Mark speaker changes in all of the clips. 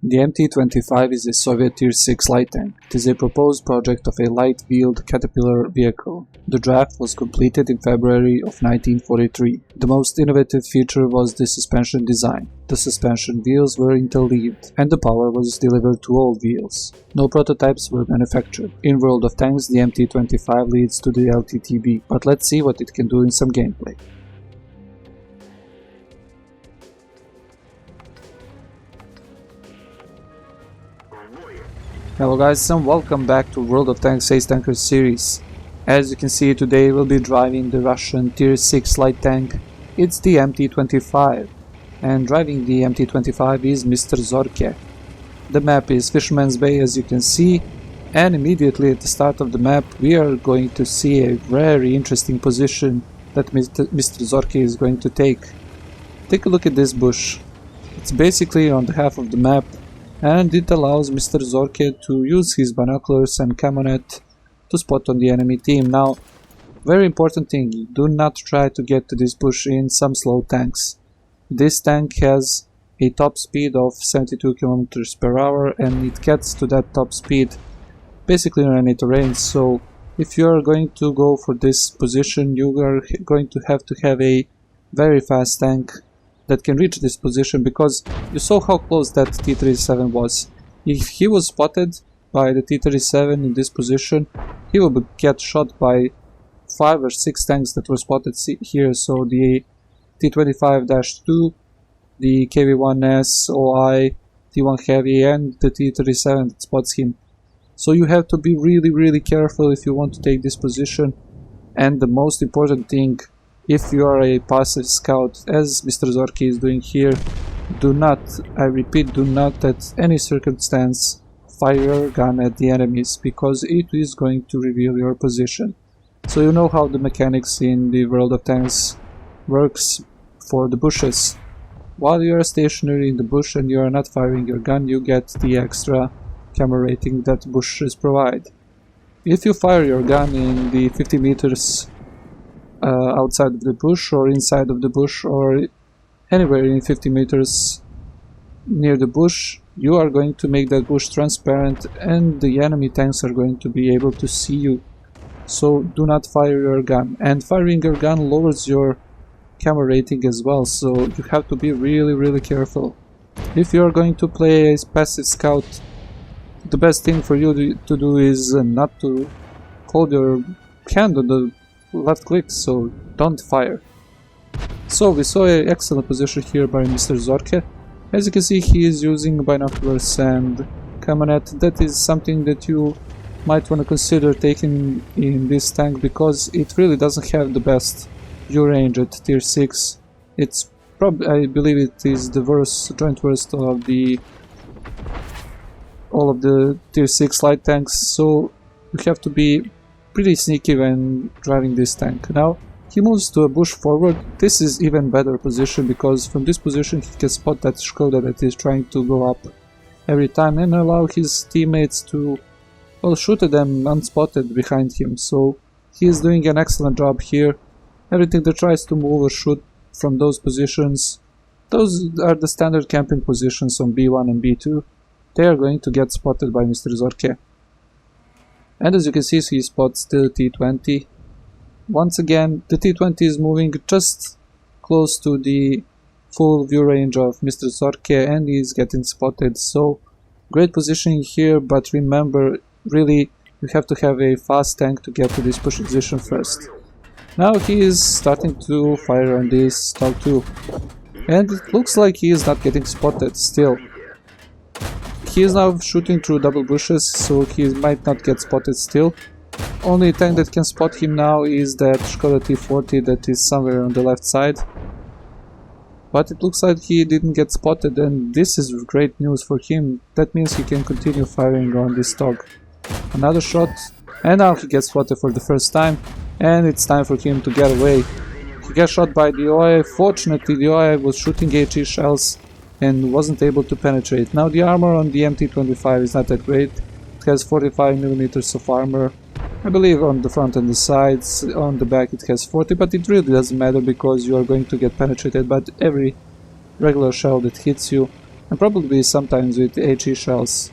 Speaker 1: The MT-25 is a Soviet Tier 6 light tank. It is a proposed project of a light-wheeled Caterpillar vehicle. The draft was completed in February of 1943. The most innovative feature was the suspension design. The suspension wheels were interleaved, and the power was delivered to all wheels. No prototypes were manufactured. In World of Tanks, the MT-25 leads to the LTTB, but let's see what it can do in some gameplay. Hello guys and welcome back to World of Tanks Ace Tankers series. As you can see, today we'll be driving the Russian Tier 6 light tank. It's the MT-25, and driving the MT-25 is MrZorke. The map is Fisherman's Bay, as you can see, and immediately at the start of the map we are going to see a very interesting position that MrZorke is going to take. Take a look at this bush. It's basically on the half of the map, and it allows MrZorke to use his binoculars and camo net to spot on the enemy team. Now, very important thing, do not try to get to this bush in some slow tanks. This tank has a top speed of 72 km per hour, and it gets to that top speed basically in any terrain. So if you are going to go for this position, you are going to have a very fast tank that can reach this position, because you saw how close that T-37 was. If he was spotted by the T-37 in this position, he will get shot by 5 or 6 tanks that were spotted here. So the T-25-2, the KV-1S, OI, T-1 Heavy, and the T-37 that spots him. So you have to be really careful if you want to take this position. And the most important thing, if you are a passive scout, as MrZorke is doing here, do not, I repeat, do not at any circumstance fire your gun at the enemies, because it is going to reveal your position. So you know how the mechanics in the World of Tanks works for the bushes. While you are stationary in the bush and you are not firing your gun, you get the extra camo rating that bushes provide. If you fire your gun in the 50 meters outside of the bush, or inside of the bush, or anywhere in 50 meters near the bush, you are going to make that bush transparent and the enemy tanks are going to be able to see you. So do not fire your gun, and firing your gun lowers your camo rating as well, so you have to be really careful. If you are going to play a passive scout, the best thing for you to do is not to hold your hand on the left click, so don't fire. So we saw an excellent position here by MrZorke. As you can see, he is using binoculars and camo net. That is something that you might want to consider taking in this tank, because it really doesn't have the best view range at Tier 6. It's probably, I believe it is the joint worst of all of the Tier 6 light tanks, so you have to be pretty sneaky when driving this tank. Now he moves to a bush forward. This is even better position, because from this position he can spot that Skoda that is trying to go up every time and allow his teammates to, well, shoot at them unspotted behind him. So he is doing an excellent job here. Everything that tries to move or shoot from those positions, those are the standard camping positions on B1 and B2. They are going to get spotted by MrZorke. And as you can see, he spots the T-20. Once again, the T-20 is moving just close to the full view range of MrZorke, and he is getting spotted. So great positioning here, but remember, really, you have to have a fast tank to get to this position first. Now he is starting to fire on this Dog 2, and it looks like he is not getting spotted still. He is now shooting through double bushes, so he might not get spotted still. Only tank that can spot him now is that Skoda T40 that is somewhere on the left side. But it looks like he didn't get spotted, and this is great news for him. That means he can continue firing on this dog. Another shot, and now he gets spotted for the first time, and it's time for him to get away. He gets shot by the OI. Fortunately, the OI was shooting HE shells and wasn't able to penetrate. Now the armor on the MT-25 is not that great. It has 45mm of armor, I believe, on the front and the sides. On the back it has 40, but it really doesn't matter, because you are going to get penetrated by every regular shell that hits you. and probably sometimes with HE shells.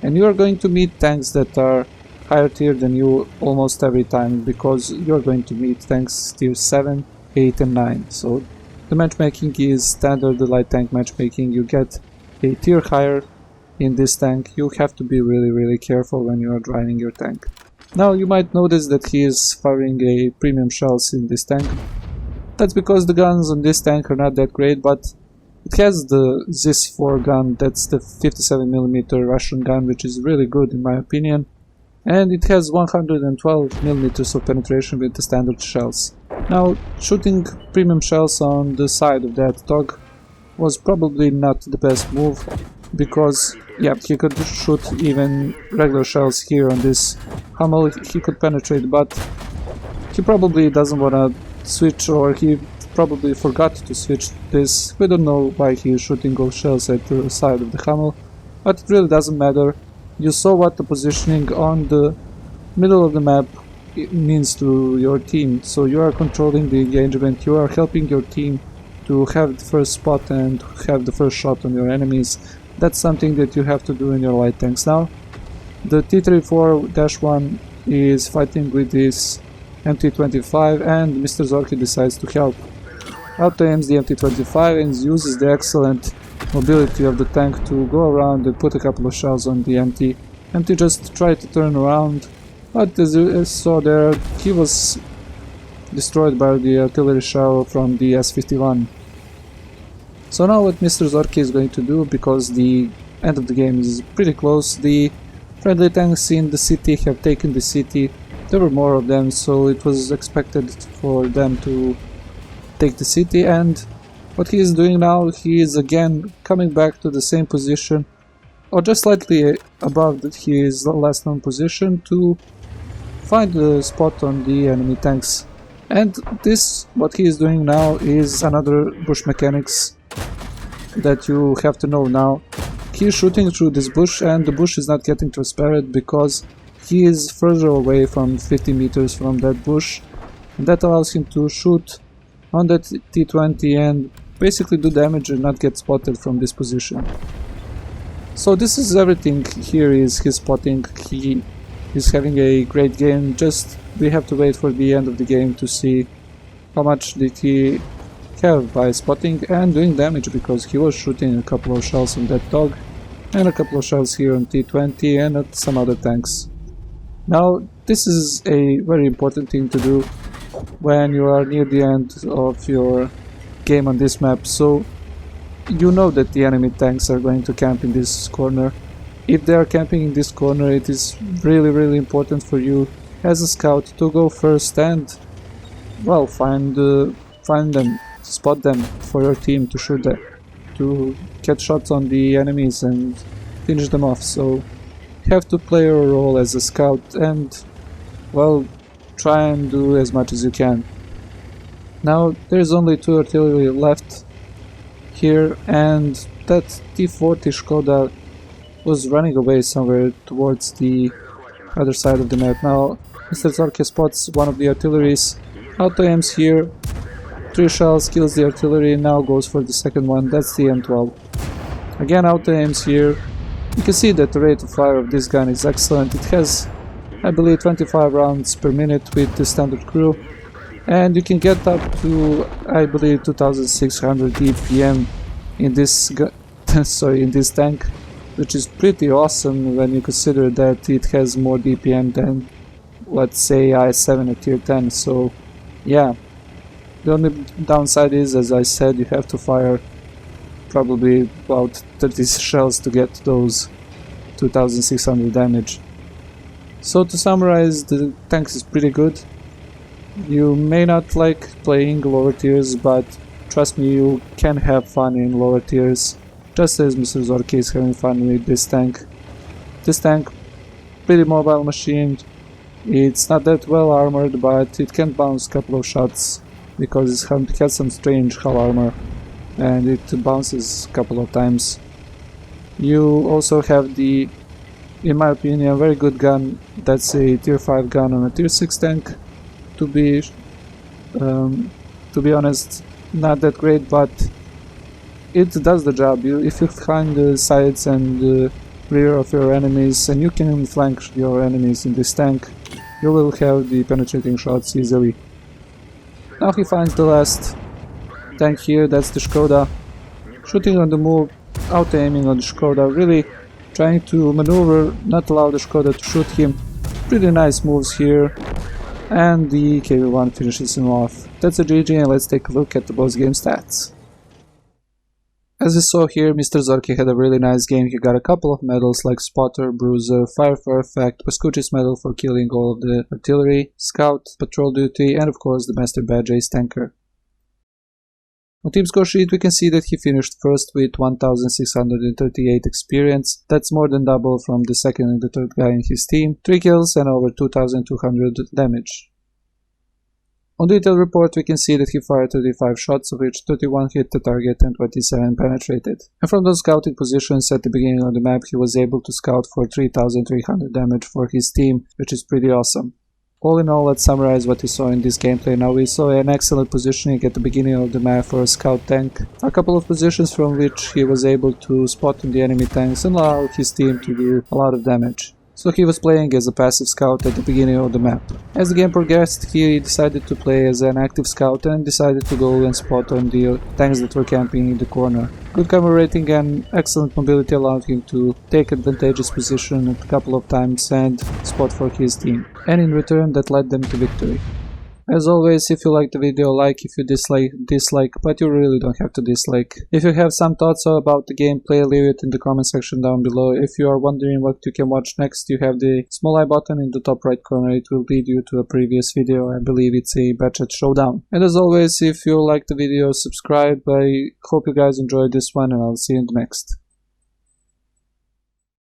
Speaker 1: And you are going to meet tanks that are higher tier than you almost every time, because you are going to meet tanks tier 7, 8 and 9. So the matchmaking is standard, the light tank matchmaking. You get a tier higher in this tank. You have to be really careful when you are driving your tank. Now you might notice that he is firing a premium shells in this tank. That's because the guns on this tank are not that great, but it has the ZIS-4 gun, that's the 57mm Russian gun, which is really good in my opinion. And it has 112mm of penetration with the standard shells. Now, shooting premium shells on the side of that dog was probably not the best move, because, yeah, he could shoot even regular shells here on this Hummel, he could penetrate, but he probably doesn't wanna switch, or he probably forgot to switch this. We don't know why he is shooting those shells at the side of the Hummel, but it really doesn't matter. You saw what the positioning on the middle of the map means to your team, so you are controlling the engagement, you are helping your team to have the first spot and have the first shot on your enemies. That's something that you have to do in your light tanks. Now, the T-34-1 is fighting with this MT-25 and MrZorke decides to help. Auto-aims the MT-25 and uses the excellent mobility of the tank to go around and put a couple of shells on the MT. MT just tried to turn around, but as you saw there, he was destroyed by the artillery shell from the S-51. So now what MrZorke is going to do, because the end of the game is pretty close, the friendly tanks in the city have taken the city. There were more of them, so it was expected for them to take the city, and what he is doing now, he is again coming back to the same position, or just slightly above his last known position, to find the spot on the enemy tanks. And this, what he is doing now, is another bush mechanics that you have to know now. He is shooting through this bush, and the bush is not getting transparent because he is further away from 50 meters from that bush, and that allows him to shoot on that T-20 and basically do damage and not get spotted from this position. So this is everything. Here is his spotting. He is having a great game. Just we have to wait for the end of the game to see how much did he have by spotting and doing damage, because he was shooting a couple of shells on that dog and a couple of shells here on T-20 and at some other tanks. Now this is a very important thing to do when you are near the end of your game on this map, so you know that the enemy tanks are going to camp in this corner. If they are camping in this corner, it is really important for you as a scout to go first and, well, find them, spot them for your team to shoot them, to get shots on the enemies and finish them off. So you have to play your role as a scout and, well, try and do as much as you can. Now there's only 2 artillery left here, and that T-40 Skoda was running away somewhere towards the other side of the map. Now MrZorke spots one of the artilleries, auto-aims here, 3 shells, kills the artillery, now goes for the second one, that's the M12. Again auto-aims here. You can see that the rate of fire of this gun is excellent. It has, I believe, 25 rounds per minute with the standard crew, and you can get up to, I believe, 2600 DPM in this in this tank, which is pretty awesome when you consider that it has more DPM than, let's say, i7 at tier 10. So yeah, the only downside is, as I said, you have to fire probably about 30 shells to get those 2600 damage. So to summarize, the tank is pretty good. You may not like playing lower tiers, but trust me, you can have fun in lower tiers, just as MrZorke is having fun with this tank. This tank, pretty mobile machine. It's not that well armored, but it can bounce a couple of shots because it has some strange hull armor and it bounces a couple of times. You also have the, in my opinion, very good gun. That's a tier 5 gun on a tier 6 tank. To be honest, not that great, but it does the job. If you find the sides and the rear of your enemies and you can flank your enemies in this tank, you will have the penetrating shots easily. Now he finds the last tank here, that's the Skoda. Shooting on the move, auto-aiming on the Skoda, really trying to maneuver, not allow the Skoda to shoot him. Pretty nice moves here, and the KV-1 finishes him off. That's a GG, and let's take a look at the boss game stats. As you saw here, MrZorke had a really nice game. He got a couple of medals like Spotter, Bruiser, Fire for Effect, Pascucci's medal for killing all of the artillery, Scout, Patrol Duty, and of course the Master Badge Ace Tanker. On team score sheet we can see that he finished first with 1638 experience. That's more than double from the second and the third guy in his team, 3 kills and over 2200 damage. On detail report we can see that he fired 35 shots, of which 31 hit the target and 27 penetrated. And from those scouting positions at the beginning of the map he was able to scout for 3300 damage for his team, which is pretty awesome. All in all, let's summarize what we saw in this gameplay. Now we saw an excellent positioning at the beginning of the map for a scout tank, a couple of positions from which he was able to spot on the enemy tanks and allow his team to do a lot of damage. So he was playing as a passive scout at the beginning of the map. As the game progressed, he decided to play as an active scout and decided to go and spot on the tanks that were camping in the corner. Good camera rating and excellent mobility allowed him to take advantageous position a couple of times and spot for his team. And in return that led them to victory. As always, if you like the video, like. If you dislike, but you really don't have to dislike. If you have some thoughts about the gameplay, leave it in the comment section down below. If you are wondering what you can watch next, you have the small eye button in the top right corner. It will lead you to a previous video. I believe it's a Batchat Showdown. And as always, if you like the video, subscribe. I hope you guys enjoyed this one and I'll see you in the next.